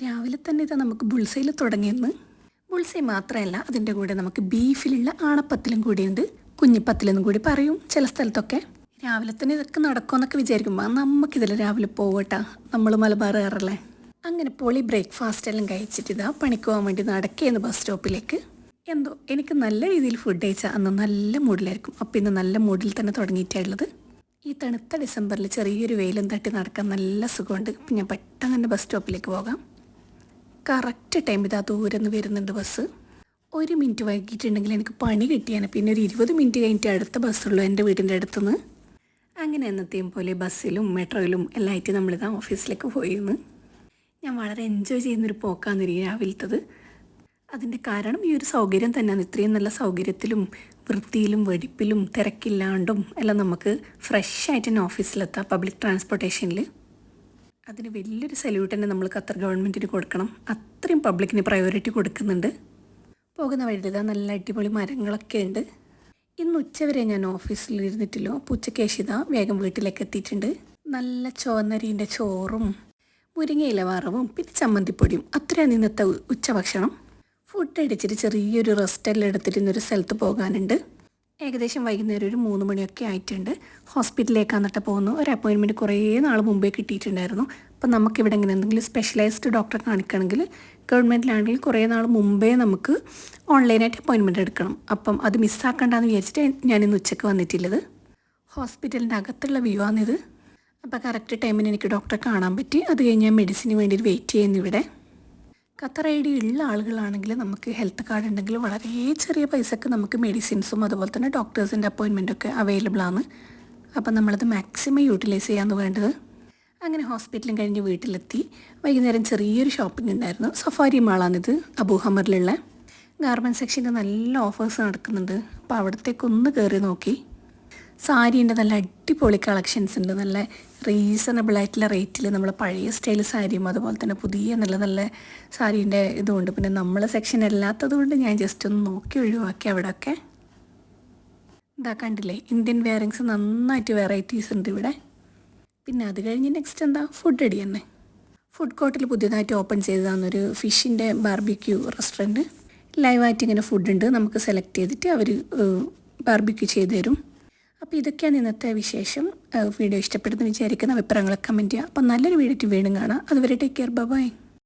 രാവിലെ തന്നെ ഇതാ നമുക്ക് ബുൾസൈയിൽ തുടങ്ങിയെന്ന്. ബുൾസൈ മാത്രമല്ല, അതിൻ്റെ കൂടെ നമുക്ക് ബീഫിലുള്ള ആണപ്പത്തിലും കൂടിയുണ്ട്. കുഞ്ഞിപ്പത്തിലെന്നും കൂടി പറയും ചില സ്ഥലത്തൊക്കെ. രാവിലെ തന്നെ ഇതൊക്കെ നടക്കുമെന്നൊക്കെ വിചാരിക്കുമ്പോൾ നമുക്കിതിൽ രാവിലെ പോവട്ടാ, നമ്മൾ മലബാറുകാരല്ലേ. അങ്ങനെ പൊളി ബ്രേക്ക്ഫാസ്റ്റ് എല്ലാം കഴിച്ചിട്ട് ഇതാ പണിക്ക് പോകാൻ വേണ്ടി നടക്കുകയെന്ന് ബസ് സ്റ്റോപ്പിലേക്ക്. എന്തോ എനിക്ക് നല്ല രീതിയിൽ ഫുഡ് കഴിച്ചാൽ അന്ന് നല്ല മൂഡിലായിരിക്കും. അപ്പോൾ ഇന്ന് നല്ല മൂഡിൽ തന്നെ തുടങ്ങിയിട്ടുള്ളത്. ഈ തണുത്ത ഡിസംബറിൽ ചെറിയൊരു വെയിലും തട്ടി നടക്കാൻ നല്ല സുഖമുണ്ട്. അപ്പം ഞാൻ പെട്ടെന്ന് തന്നെ ബസ് സ്റ്റോപ്പിലേക്ക് പോകാം. കറക്റ്റ് ടൈം ഇതാ ദൂരെ നിന്ന് വരുന്നുണ്ട് ബസ്. 1 മിനിറ്റ് വൈകിട്ടുണ്ടെങ്കിൽ എനിക്ക് പണി കിട്ടിയാണ്. പിന്നെ ഒരു 20 മിനിറ്റ് കഴിഞ്ഞിട്ട് അടുത്ത ബസ്സുള്ളൂ എൻ്റെ വീടിൻ്റെ അടുത്തുനിന്ന്. അങ്ങനെ എന്നത്തെയും പോലെ ബസ്സിലും മെട്രോയിലും എല്ലാം ആയിട്ട് നമ്മളിതാ ഓഫീസിലേക്ക് പോയിന്ന്. ഞാൻ വളരെ എൻജോയ് ചെയ്യുന്നൊരു പോക്കാന്നിരിക്കും രാവിലത്തത്. അതിൻ്റെ കാരണം ഈ ഒരു സൗകര്യം തന്നെയാണ്. ഇത്രയും നല്ല സൗകര്യത്തിലും വൃത്തിയിലും വെടിപ്പിലും തിരക്കില്ലാണ്ടും എല്ലാം നമുക്ക് ഫ്രഷ് ആയിട്ട് തന്നെ ഓഫീസിലെത്താം പബ്ലിക് ട്രാൻസ്പോർട്ടേഷനിൽ. അതിന് വലിയൊരു സല്യൂട്ട് തന്നെ നമ്മൾ ഖത്തർ ഗവൺമെൻറ്റിന് കൊടുക്കണം. അത്രയും പബ്ലിക്കിന് പ്രയോറിറ്റി കൊടുക്കുന്നുണ്ട്. പോകുന്ന വഴിയിൽ നല്ല അടിപൊളി മരങ്ങളൊക്കെ ഉണ്ട്. ഇന്ന് ഉച്ചവരെ ഞാൻ ഓഫീസിൽ ഇരുന്നിട്ടില്ലോ. അപ്പോൾ ഉച്ചയ്ക്ക് ശേഷം വേഗം വീട്ടിലേക്ക് എത്തിയിട്ടുണ്ട്. നല്ല ചുവന്നരീൻ്റെ ചോറും മുരിങ്ങയില വറവും പിന്നെ ചമ്മന്തിപ്പൊടിയും, അത്രയാണ് ഇന്നത്തെ ഉച്ചഭക്ഷണം. ഫുഡ് അടിച്ചിട്ട് ചെറിയൊരു റെസ്റ്റെല്ലാം എടുത്തിട്ട് ഇന്നൊരു സ്ഥലത്ത് പോകാനുണ്ട്. ഏകദേശം വൈകുന്നേരം ഒരു 3 മണിയൊക്കെ ആയിട്ടുണ്ട്. ഹോസ്പിറ്റലിലേക്കാന്നിട്ട് പോകുന്നു. ഒരു അപ്പോയിൻമെൻറ്റ് കുറേ നാൾ മുമ്പേ കിട്ടിയിട്ടുണ്ടായിരുന്നു. അപ്പം നമുക്കിവിടെ ഇങ്ങനെ എന്തെങ്കിലും സ്പെഷ്യലൈസ്ഡ് ഡോക്ടറെ കാണിക്കണമെങ്കിൽ ഗവൺമെൻറ്റിലാണെങ്കിൽ കുറേ നാൾ മുമ്പേ നമുക്ക് ഓൺലൈനായിട്ട് അപ്പോയിൻമെൻറ്റ് എടുക്കണം. അപ്പം അത് മിസ്സാക്കണ്ടെന്ന് വിചാരിച്ചിട്ട് ഞാനിന്ന് ഉച്ചയ്ക്ക് വന്നിട്ടുള്ളത്. ഹോസ്പിറ്റലിൻ്റെ അകത്തുള്ള വ്യൂ ആണിത്. അപ്പോൾ കറക്റ്റ് ടൈമിന് എനിക്ക് ഡോക്ടറെ കാണാൻ പറ്റി. അത് കഴിഞ്ഞ് ഞാൻ മെഡിസിന് വേണ്ടി വെയിറ്റ് ചെയ്യുന്നു ഇവിടെ. ഖത്തർ ID ഉള്ള ആളുകളാണെങ്കിൽ നമുക്ക് ഹെൽത്ത് കാർഡ് ഉണ്ടെങ്കിൽ വളരെ ചെറിയ പൈസക്ക് നമുക്ക് മെഡിസിൻസും അതുപോലെ തന്നെ ഡോക്ടേഴ്സിൻ്റെ അപ്പോയിൻമെൻറ്റൊക്കെ അവൈലബിൾ ആണ്. അപ്പം നമ്മളത് മാക്സിമം യൂട്ടിലൈസ് ചെയ്യാമെന്ന് വേണ്ടത്. അങ്ങനെ ഹോസ്പിറ്റലും കഴിഞ്ഞ് വീട്ടിലെത്തി. വൈകുന്നേരം ചെറിയൊരു ഷോപ്പിംഗ് ഉണ്ടായിരുന്നു. സഫാരി മാളാണിത്, അബൂഹമറിലുള്ള. ഗാർമെൻറ്റ് സെക്ഷനിൽ നല്ല ഓഫേഴ്സ് നടക്കുന്നുണ്ട്. അപ്പോൾ അവിടത്തേക്കൊന്ന് കയറി നോക്കി. സാരീൻ്റെ നല്ല അടിപൊളി കളക്ഷൻസ് ഉണ്ട്. നല്ല റീസണബിൾ ആയിട്ടുള്ള റേറ്റിൽ നമ്മൾ പഴയ സ്റ്റൈൽ സാരിയും അതുപോലെ തന്നെ പുതിയ നല്ല നല്ല സാരീൻ്റെ ഇതുമുണ്ട്. പിന്നെ നമ്മൾ സെക്ഷൻ അല്ലാത്തത് കൊണ്ട് ഞാൻ ജസ്റ്റ് ഒന്ന് നോക്കി ഒഴിവാക്കി അവിടെയൊക്കെ. ഇതാ കണ്ടില്ലേ, ഇന്ത്യൻ വെയറിങ്സ് നന്നായിട്ട് വെറൈറ്റീസ് ഉണ്ട് ഇവിടെ. പിന്നെ അത് കഴിഞ്ഞ് നെക്സ്റ്റ് എന്താ, ഫുഡ് അടി തന്നെ. ഫുഡ് കോർട്ടിൽ പുതിയതായിട്ട് ഓപ്പൺ ചെയ്തതാണെന്നൊരു ഫിഷിൻ്റെ ബാർബിക്യൂ റെസ്റ്റോറൻറ്റ്. ലൈവായിട്ട് ഇങ്ങനെ ഫുഡുണ്ട്, നമുക്ക് സെലക്ട് ചെയ്തിട്ട് അവർ ബാർബിക്യൂ ചെയ്ത് തരും. അപ്പോൾ ഇതൊക്കെയാണ് ഇന്നത്തെ വിശേഷം. വീഡിയോ ഇഷ്ടപ്പെടുന്ന വിചാരിക്കുന്ന അഭിപ്രായങ്ങളൊക്കെ കമൻറ്റ് ചെയ്യുക. അപ്പോൾ നല്ലൊരു വീഡിയോ വീണ്ടും കാണാം. അതുവരെ ടേക്ക് കെയർ, ബൈ.